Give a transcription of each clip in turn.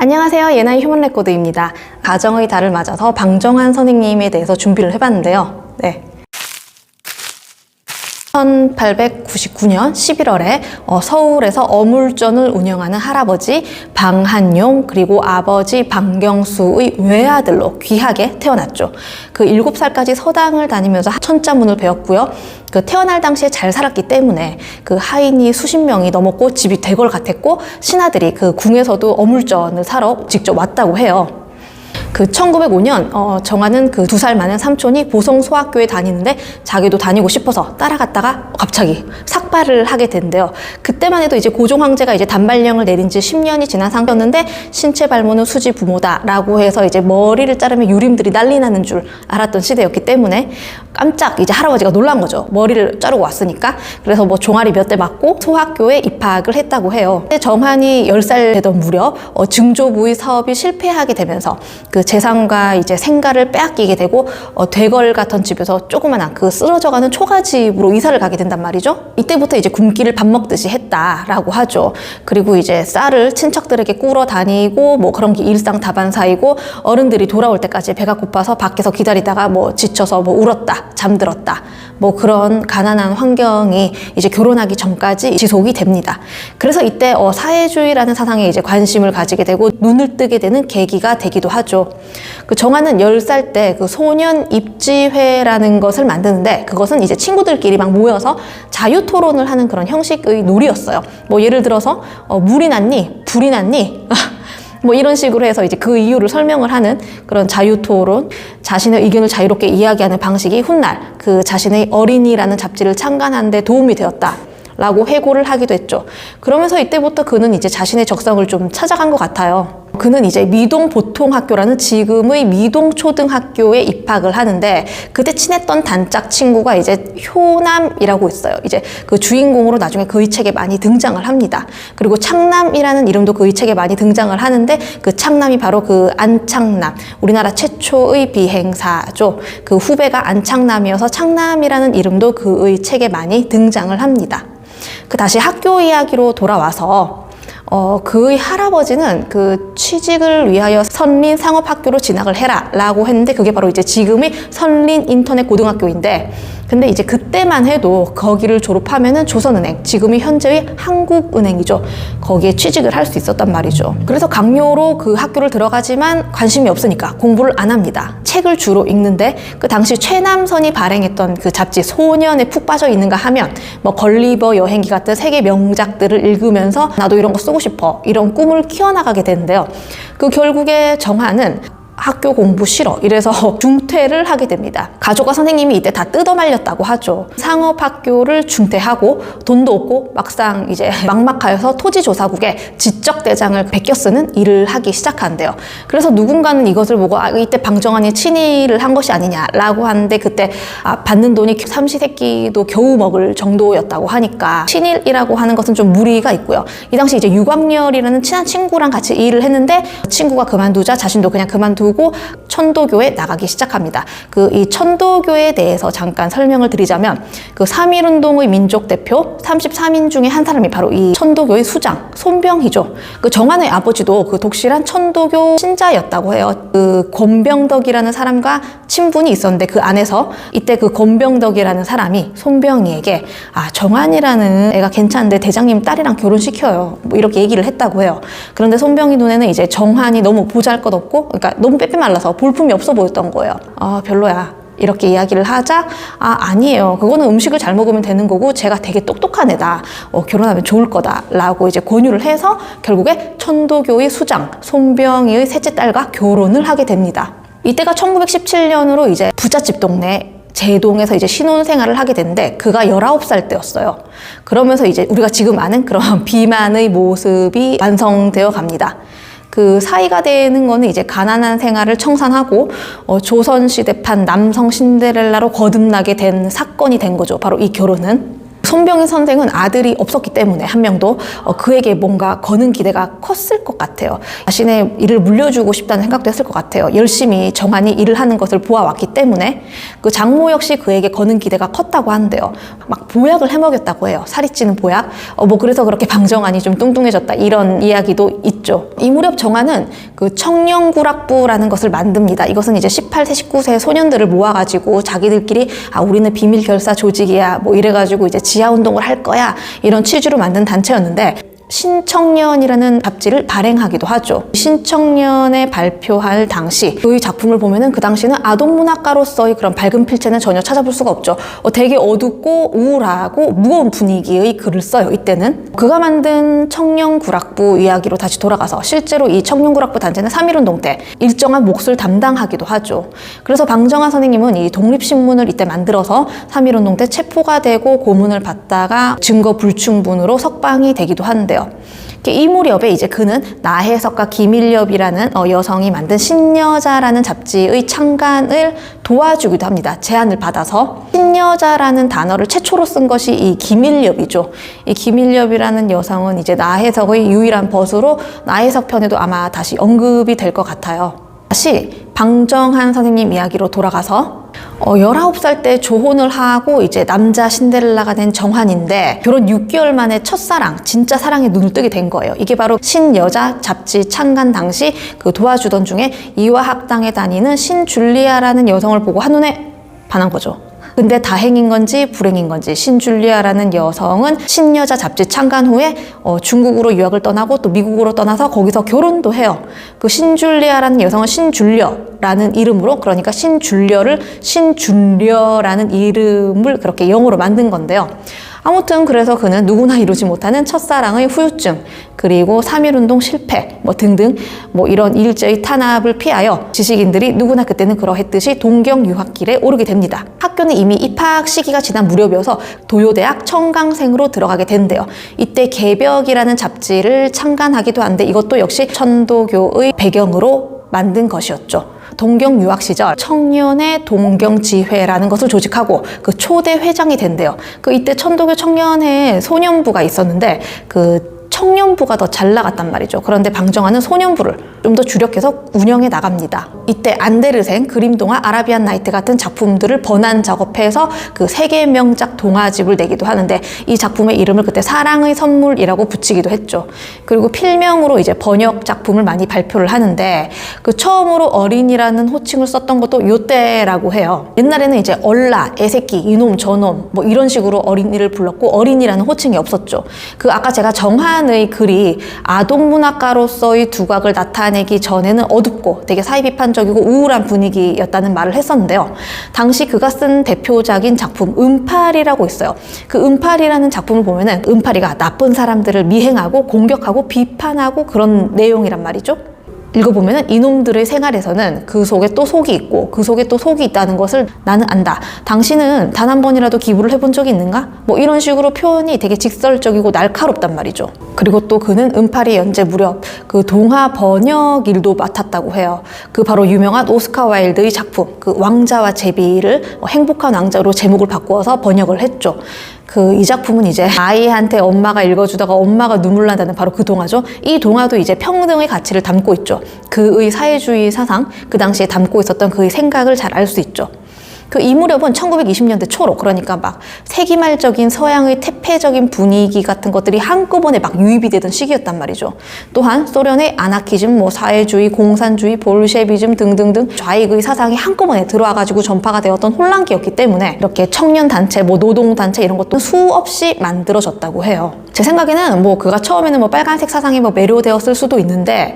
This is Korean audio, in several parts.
안녕하세요. 예나의 휴먼 레코드입니다. 가정의 달을 맞아서 방정환 선생님에 대해서 준비를 해봤는데요. 1899년 11월에 서울에서 어물전을 운영하는 할아버지 방한용 그리고 아버지 방경수의 외아들로 귀하게 태어났죠. 그 7살까지 서당을 다니면서 천자문을 배웠고요. 그 태어날 당시에 잘 살았기 때문에 그 하인이 수십 명이 넘었고 집이 대궐 같았고 신하들이 그 궁에서도 어물전을 사러 직접 왔다고 해요. 그 1905년 정하는 그 2살 많은 삼촌이 보성 소학교에 다니는데 자기도 다니고 싶어서 따라갔다가 갑자기 삭발을 하게 된대요. 그때만 해도 이제 고종 황제가 이제 단발령을 내린 지 10년이 지난 상태였는데 신체 발모는 수지 부모다라고 해서 이제 머리를 자르면 유림들이 난리 나는 줄 알았던 시대였기 때문에 깜짝 이제 할아버지가 놀란 거죠. 머리를 자르고 왔으니까. 그래서 뭐 종아리 몇 대 맞고 소학교에 입학을 했다고 해요. 근데 정한이 10살 되던 무렵 증조부의 사업이 실패하게 되면서 그 재산과 이제 생가를 빼앗기게 되고 대궐 같은 집에서 조그만한 그 쓰러져가는 초가집으로 이사를 가게 된단 말이죠. 이때부터 이제 굶기를 밥 먹듯이 했다라고 하죠. 그리고 이제 쌀을 친척들에게 꾸러 다니고 뭐 그런 게 일상다반사이고 어른들이 돌아올 때까지 배가 고파서 밖에서 기다리다가 뭐 지쳐서 뭐 울었다, 잠들었다. 뭐 그런 가난한 환경이 이제 결혼하기 전까지 지속이 됩니다. 그래서 이때 사회주의라는 사상에 이제 관심을 가지게 되고 눈을 뜨게 되는 계기가 되기도 하죠. 그 정한은 10살 때 그 소년 입지회라는 것을 만드는데 그것은 이제 친구들끼리 막 모여서 자유 토론을 하는 그런 형식의 놀이였어요. 뭐 예를 들어서 물이 났니? 불이 났니? 뭐 이런 식으로 해서 이제 그 이유를 설명을 하는 그런 자유 토론, 자신의 의견을 자유롭게 이야기하는 방식이 훗날 그 자신의 어린이라는 잡지를 창간하는 데 도움이 되었다. 라고 회고를 하기도 했죠. 그러면서 이때부터 그는 이제 자신의 적성을 좀 찾아간 것 같아요. 그는 이제 미동보통학교라는 지금의 미동초등학교에 입학을 하는데 그때 친했던 단짝 친구가 이제 효남이라고 있어요. 이제 그 주인공으로 나중에 그의 책에 많이 등장을 합니다. 그리고 창남이라는 이름도 그의 책에 많이 등장을 하는데 그 창남이 바로 그 안창남, 우리나라 최초의 비행사죠. 그 후배가 안창남이어서 창남이라는 이름도 그의 책에 많이 등장을 합니다. 다시 학교 이야기로 돌아와서 그의 할아버지는 그 취직을 위하여 선린상업학교로 진학을 해라 라고 했는데 그게 바로 이제 지금의 선린인터넷고등학교인데 근데 이제 그때만 해도 거기를 졸업하면은 조선은행, 지금의 현재의 한국은행이죠. 거기에 취직을 할 수 있었단 말이죠. 그래서 강요로 그 학교를 들어가지만 관심이 없으니까 공부를 안 합니다. 책을 주로 읽는데 그 당시 최남선이 발행했던 그 잡지 소년에 푹 빠져 있는가 하면 뭐 걸리버 여행기 같은 세계 명작들을 읽으면서 나도 이런 거 쓰고 싶어 이런 꿈을 키워나가게 되는데요. 그 결국에 정한은 학교 공부 싫어 이래서 중퇴를 하게 됩니다. 가족과 선생님이 이때 다 뜯어말렸다고 하죠. 상업학교를 중퇴하고 돈도 없고 막상 이제 막막하여서 토지조사국에 지적대장을 베껴 쓰는 일을 하기 시작한대요. 그래서 누군가는 이것을 보고 이때 방정환이 친일을 한 것이 아니냐라고 하는데 그때 받는 돈이 삼시세끼도 겨우 먹을 정도였다고 하니까 친일이라고 하는 것은 좀 무리가 있고요. 이 당시 이제 유광렬이라는 친한 친구랑 같이 일을 했는데 친구가 그만두자 자신도 그냥 그만두고 천도교에 나가기 시작합니다. 이 천도교에 대해서 잠깐 설명을 드리자면 그 3.1운동의 민족 대표 33인 중에 한 사람이 바로 이 천도교의 수장 손병희죠. 그 정한의 아버지도 그 독실한 천도교 신자였다고 해요. 그 권병덕이라는 사람과 친분이 있었는데 그 안에서 이때 그 권병덕이라는 사람이 손병희에게 정한이라는 애가 괜찮은데 대장님 딸이랑 결혼시켜요. 뭐 이렇게 얘기를 했다고 해요. 그런데 손병희 눈에는 이제 정한이 너무 보잘것없고 그러니까 너무 빼빼말라서 볼품이 없어 보였던 거예요. 별로야. 이렇게 이야기를 하자 아니에요. 그거는 음식을 잘 먹으면 되는 거고 제가 되게 똑똑한 애다. 결혼하면 좋을 거다. 라고 이제 권유를 해서 결국에 천도교의 수장 손병희의 셋째 딸과 결혼을 하게 됩니다. 이때가 1917년으로 이제 부잣집 동네 제동에서 이제 신혼생활을 하게 됐는데 그가 19살 때였어요. 그러면서 이제 우리가 지금 아는 그런 비만의 모습이 완성되어 갑니다. 그 사이가 되는 거는 이제 가난한 생활을 청산하고 조선시대판 남성 신데렐라로 거듭나게 된 사건이 된 거죠. 바로 이 결혼은. 손병희 선생은 아들이 없었기 때문에 한 명도 그에게 뭔가 거는 기대가 컸을 것 같아요. 자신의 일을 물려주고 싶다는 생각도 했을 것 같아요. 열심히 정한이 일을 하는 것을 보아왔기 때문에 그 장모 역시 그에게 거는 기대가 컸다고 한대요. 막 보약을 해먹였다고 해요. 살이 찌는 보약. 뭐 그래서 그렇게 방정환이 좀 뚱뚱해졌다 이런 이야기도 있죠. 이 무렵 정한은 그 청년구락부라는 것을 만듭니다. 이것은 이제 18세, 19세 소년들을 모아가지고 자기들끼리 우리는 비밀 결사 조직이야 뭐 이래가지고 이제 지하운동을 할 거야 이런 취지로 만든 단체였는데 신청년이라는 잡지를 발행하기도 하죠. 신청년에 발표할 당시 그의 작품을 보면은 그 당시는 아동문학가로서의 그런 밝은 필체는 전혀 찾아볼 수가 없죠. 되게 어둡고 우울하고 무거운 분위기의 글을 써요. 이때는 그가 만든 청년구락부 이야기로 다시 돌아가서 실제로 이 청년구락부 단체는 3.1운동 때 일정한 몫을 담당하기도 하죠. 그래서 방정환 선생님은 이 독립신문을 이때 만들어서 3.1운동 때 체포가 되고 고문을 받다가 증거 불충분으로 석방이 되기도 한데요. 이 무렵에 이제 그는 나혜석과 김일엽이라는 여성이 만든 신여자라는 잡지의 창간을 도와주기도 합니다. 제안을 받아서 신여자라는 단어를 최초로 쓴 것이 이 김일엽이죠. 이 김일엽이라는 여성은 이제 나혜석의 유일한 벗으로 나혜석 편에도 아마 다시 언급이 될 것 같아요. 다시 방정환 선생님 이야기로 돌아가서 19살 때 조혼을 하고 이제 남자 신데렐라가 된 정한인데 결혼 6개월 만에 첫사랑, 진짜 사랑에 눈을 뜨게 된 거예요. 이게 바로 신여자 잡지 창간 당시 그 도와주던 중에 이화학당에 다니는 신줄리아라는 여성을 보고 한눈에 반한 거죠. 근데 다행인 건지 불행인 건지 신줄리아라는 여성은 신여자 잡지 창간 후에 중국으로 유학을 떠나고 또 미국으로 떠나서 거기서 결혼도 해요. 그 신줄리아라는 여성은 신줄려라는 이름으로, 그러니까 신줄려를 신줄려라는 이름을 그렇게 영어로 만든 건데요. 아무튼 그래서 그는 누구나 이루지 못하는 첫사랑의 후유증, 그리고 3.1운동 실패 등등 이런 일제의 탄압을 피하여 지식인들이 누구나 그때는 그러했듯이 동경 유학길에 오르게 됩니다. 학교는 이미 입학 시기가 지난 무렵이어서 도요대학 청강생으로 들어가게 된대요. 이때 개벽이라는 잡지를 창간하기도 한데 이것도 역시 천도교의 배경으로 만든 것이었죠. 동경 유학 시절 청년의 동경지회라는 것을 조직하고 그 초대 회장이 된대요. 이때 천도교 청년회 소년부가 있었는데 그 청년부가 더 잘 나갔단 말이죠. 그런데 방정환은 소년부를 좀 더 주력해서 운영해 나갑니다. 이때 안데르생, 그림동화, 아라비안 나이트 같은 작품들을 번안 작업해서 그 세계 명작 동화집을 내기도 하는데 이 작품의 이름을 그때 사랑의 선물이라고 붙이기도 했죠. 그리고 필명으로 이제 번역 작품을 많이 발표를 하는데 그 처음으로 어린이라는 호칭을 썼던 것도 요때라고 해요. 옛날에는 이제 얼라, 애새끼, 이놈, 저놈 이런 식으로 어린이를 불렀고 어린이라는 호칭이 없었죠. 아까 제가 정한의 글이 아동문학가로서의 두각을 나타내기 전에는 어둡고 되게 사회비판적이고 우울한 분위기였다는 말을 했었는데요. 당시 그가 쓴 대표작인 작품 은팔이라고 있어요. 그 은팔이라는 작품을 보면은 은팔이가 나쁜 사람들을 미행하고 공격하고 비판하고 그런 내용이란 말이죠. 읽어보면 이놈들의 생활에서는 그 속에 또 속이 있고 그 속에 또 속이 있다는 것을 나는 안다. 당신은 단 한 번이라도 기부를 해본 적이 있는가? 이런 식으로 표현이 되게 직설적이고 날카롭단 말이죠. 그리고 또 그는 은팔이 연재 무렵 그 동화 번역 일도 맡았다고 해요. 바로 유명한 오스카 와일드의 작품 그 왕자와 제비를 행복한 왕자로 제목을 바꾸어서 번역을 했죠. 이 작품은 이제 아이한테 엄마가 읽어주다가 엄마가 눈물 난다는 바로 그 동화죠. 이 동화도 이제 평등의 가치를 담고 있죠. 그의 사회주의 사상, 그 당시에 담고 있었던 그의 생각을 잘 알 수 있죠. 이 무렵은 1920년대 초로, 그러니까 막 세기말적인 서양의 태폐적인 분위기 같은 것들이 한꺼번에 막 유입이 되던 시기였단 말이죠. 또한 소련의 아나키즘, 사회주의, 공산주의, 볼셰비즘 등등등 좌익의 사상이 한꺼번에 들어와가지고 전파가 되었던 혼란기였기 때문에 이렇게 청년단체, 노동단체 이런 것도 수없이 만들어졌다고 해요. 제 생각에는 그가 처음에는 빨간색 사상에 매료되었을 수도 있는데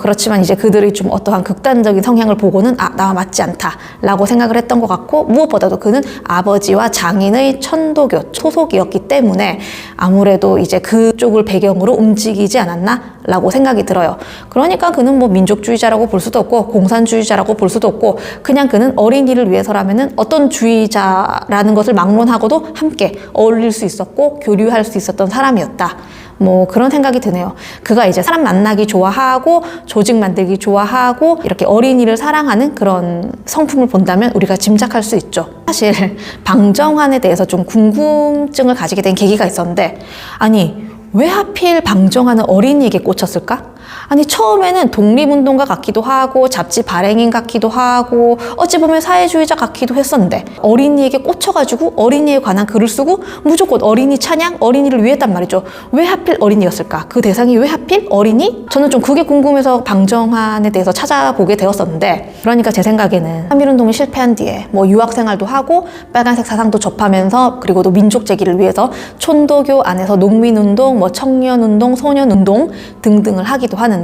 그렇지만 이제 그들이 좀 어떠한 극단적인 성향을 보고는 나와 맞지 않다라고 생각을 했던 것 같고, 무엇보다도 그는 아버지와 장인의 천도교 소속이었기 때문에 아무래도 이제 그쪽을 배경으로 움직이지 않았나 라고 생각이 들어요. 그러니까 그는 민족주의자라고 볼 수도 없고 공산주의자라고 볼 수도 없고 그냥 그는 어린이를 위해서라면은 어떤 주의자라는 것을 막론하고도 함께 어울릴 수 있었고 교류할 수 있었던 사람이었다. 뭐 그런 생각이 드네요. 그가 이제 사람 만나기 좋아하고 조직 만들기 좋아하고 이렇게 어린이를 사랑하는 그런 성품을 본다면 우리가 짐작할 수 있죠. 사실 방정환에 대해서 좀 궁금증을 가지게 된 계기가 있었는데, 아니 왜 하필 방정환은 어린이에게 꽂혔을까? 아니 처음에는 독립운동가 같기도 하고 잡지 발행인 같기도 하고 어찌 보면 사회주의자 같기도 했었는데, 어린이에게 꽂혀가지고 어린이에 관한 글을 쓰고 무조건 어린이 찬양, 어린이를 위했단 말이죠. 왜 하필 어린이였을까? 그 대상이 왜 하필 어린이? 저는 좀 그게 궁금해서 방정환에 대해서 찾아보게 되었었는데, 그러니까 제 생각에는 3.1운동이 실패한 뒤에 뭐 유학생활도 하고 빨간색 사상도 접하면서, 그리고 또 민족 제기를 위해서 촌도교 안에서 농민운동, 뭐 청년운동, 소년운동 등등을 하기도 하는데,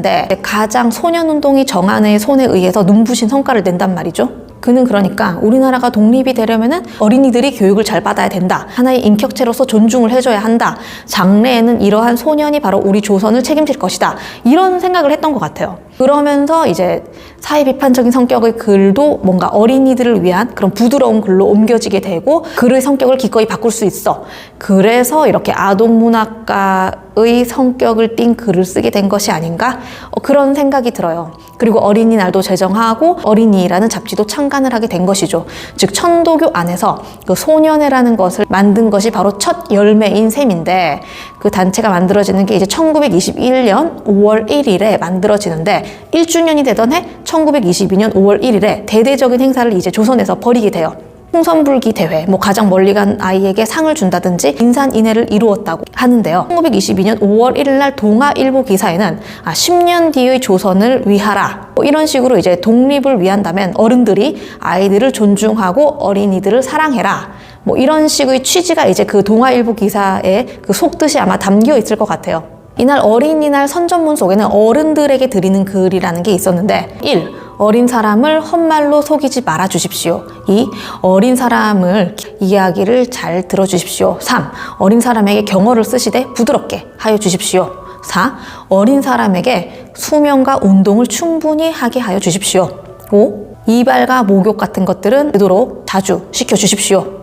가장 소년운동이 정한의 손에 의해서 눈부신 성과를 낸단 말이죠. 그는 그러니까 우리나라가 독립이 되려면은 어린이들이 교육을 잘 받아야 된다. 하나의 인격체로서 존중을 해줘야 한다. 장래에는 이러한 소년이 바로 우리 조선을 책임질 것이다. 이런 생각을 했던 것 같아요. 그러면서 이제 사회 비판적인 성격의 글도 뭔가 어린이들을 위한 그런 부드러운 글로 옮겨지게 되고, 글의 성격을 기꺼이 바꿀 수 있어. 그래서 이렇게 아동문학가의 성격을 띈 글을 쓰게 된 것이 아닌가? 그런 생각이 들어요. 그리고 어린이날도 제정하고 어린이라는 잡지도 창간을 하게 된 것이죠. 즉 천도교 안에서 그 소년회라는 것을 만든 것이 바로 첫 열매인 셈인데, 그 단체가 만들어지는 게 이제 1921년 5월 1일에 만들어지는데, 1주년이 되던 해 1922년 5월 1일에 대대적인 행사를 이제 조선에서 벌이게 돼요. 풍선불기 대회, 뭐 가장 멀리 간 아이에게 상을 준다든지 인산인해를 이루었다고 하는데요. 1922년 5월 1일 날 동아일보 기사에는 10년 뒤의 조선을 위하라, 뭐 이런 식으로 이제 독립을 위한다면 어른들이 아이들을 존중하고 어린이들을 사랑해라, 뭐 이런 식의 취지가 이제 그 동아일보 기사의 그 속뜻이 아마 담겨 있을 것 같아요. 이날 어린이날 선전문 속에는 어른들에게 드리는 글이라는 게 있었는데, 1. 어린 사람을 헛말로 속이지 말아 주십시오. 2. 어린 사람을 이야기를 잘 들어주십시오. 3. 어린 사람에게 경어를 쓰시되 부드럽게 하여 주십시오. 4. 어린 사람에게 수면과 운동을 충분히 하게 하여 주십시오. 5. 이발과 목욕 같은 것들은 되도록 자주 시켜주십시오.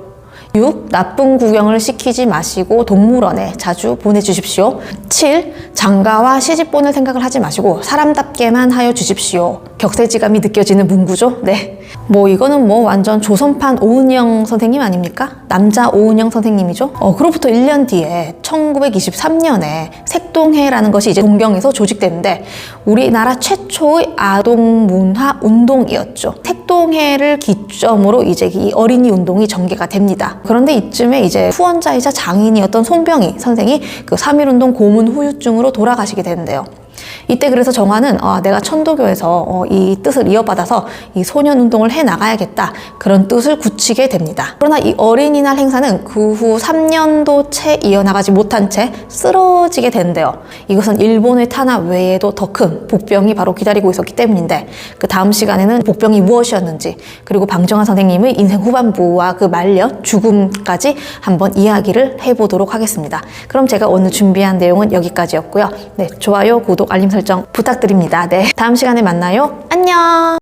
6. 나쁜 구경을 시키지 마시고 동물원에 자주 보내주십시오. 7. 장가와 시집보낼 생각을 하지 마시고 사람답게만 하여 주십시오. 격세지감이 느껴지는 문구죠. 네. 뭐 이거는 뭐 완전 조선판 오은영 선생님 아닙니까? 남자 오은영 선생님이죠. 그로부터 1년 뒤에 1923년에 색동회라는 것이 이제 동경에서 조직되는데, 우리나라 최초의 아동문화 운동이었죠. 색동회를 기점으로 이제 이 어린이 운동이 전개가 됩니다. 그런데 이쯤에 이제 후원자이자 장인이었던 손병희 선생이 그 3.1운동 고문 후유증으로 돌아가시게 되는데요. 이때 그래서 정화는 내가 천도교에서 이 뜻을 이어받아서 이 소년운동을 해나가야겠다, 그런 뜻을 굳히게 됩니다. 그러나 이 어린이날 행사는 그 후 3년도 채 이어나가지 못한 채 쓰러지게 되는데요. 이것은 일본의 탄압 외에도 더 큰 복병이 바로 기다리고 있었기 때문인데, 그 다음 시간에는 복병이 무엇이었는지, 그리고 방정환 선생님의 인생 후반부와 그 말년 죽음까지 한번 이야기를 해보도록 하겠습니다. 그럼 제가 오늘 준비한 내용은 여기까지였고요. 네, 좋아요, 구독, 알림 설정 부탁드립니다. 네, 다음 시간에 만나요. 안녕!